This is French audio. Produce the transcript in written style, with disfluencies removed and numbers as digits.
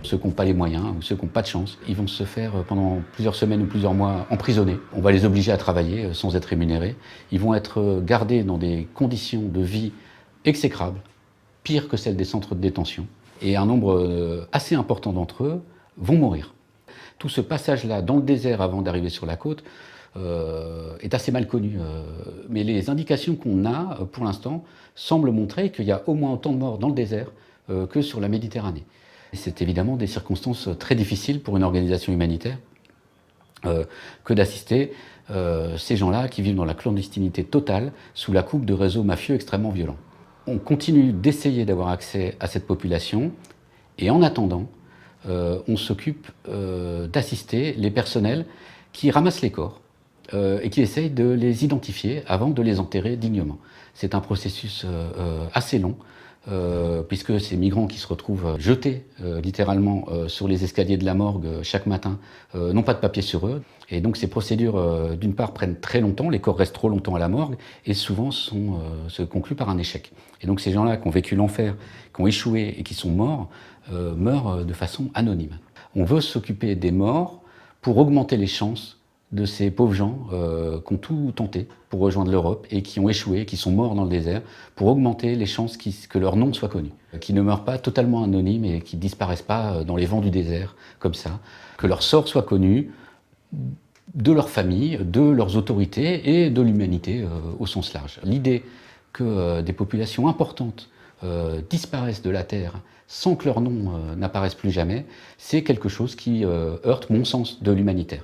Ceux qui n'ont pas les moyens ou ceux qui n'ont pas de chance, ils vont se faire pendant plusieurs semaines ou plusieurs mois emprisonner. On va les obliger à travailler sans être rémunérés. Ils vont être gardés dans des conditions de vie exécrables, pires que celles des centres de détention. Et un nombre assez important d'entre eux vont mourir. Tout ce passage-là dans le désert avant d'arriver sur la côte est assez mal connu. Mais les indications qu'on a pour l'instant semblent montrer qu'il y a au moins autant de morts dans le désert que sur la Méditerranée. C'est évidemment des circonstances très difficiles pour une organisation humanitaire que d'assister ces gens-là qui vivent dans la clandestinité totale sous la coupe de réseaux mafieux extrêmement violents. On continue d'essayer d'avoir accès à cette population et en attendant, on s'occupe d'assister les personnels qui ramassent les corps et qui essayent de les identifier avant de les enterrer dignement. C'est un processus assez long, puisque ces migrants qui se retrouvent jetés littéralement sur les escaliers de la morgue chaque matin n'ont pas de papier sur eux. Et donc ces procédures, d'une part, prennent très longtemps, les corps restent trop longtemps à la morgue, et souvent se concluent par un échec. Et donc ces gens-là qui ont vécu l'enfer, qui ont échoué et qui sont morts, meurent de façon anonyme. On veut s'occuper des morts pour augmenter les chances de ces pauvres gens qui ont tout tenté pour rejoindre l'Europe et qui ont échoué, qui sont morts dans le désert, pour augmenter les chances que leur nom soit connu, qu'ils ne meurent pas totalement anonymes et qu'ils ne disparaissent pas dans les vents du désert, comme ça, que leur sort soit connu de leur famille, de leurs autorités et de l'humanité au sens large. L'idée que des populations importantes disparaissent de la Terre sans que leur nom n'apparaisse plus jamais, c'est quelque chose qui heurte mon sens de l'humanitaire.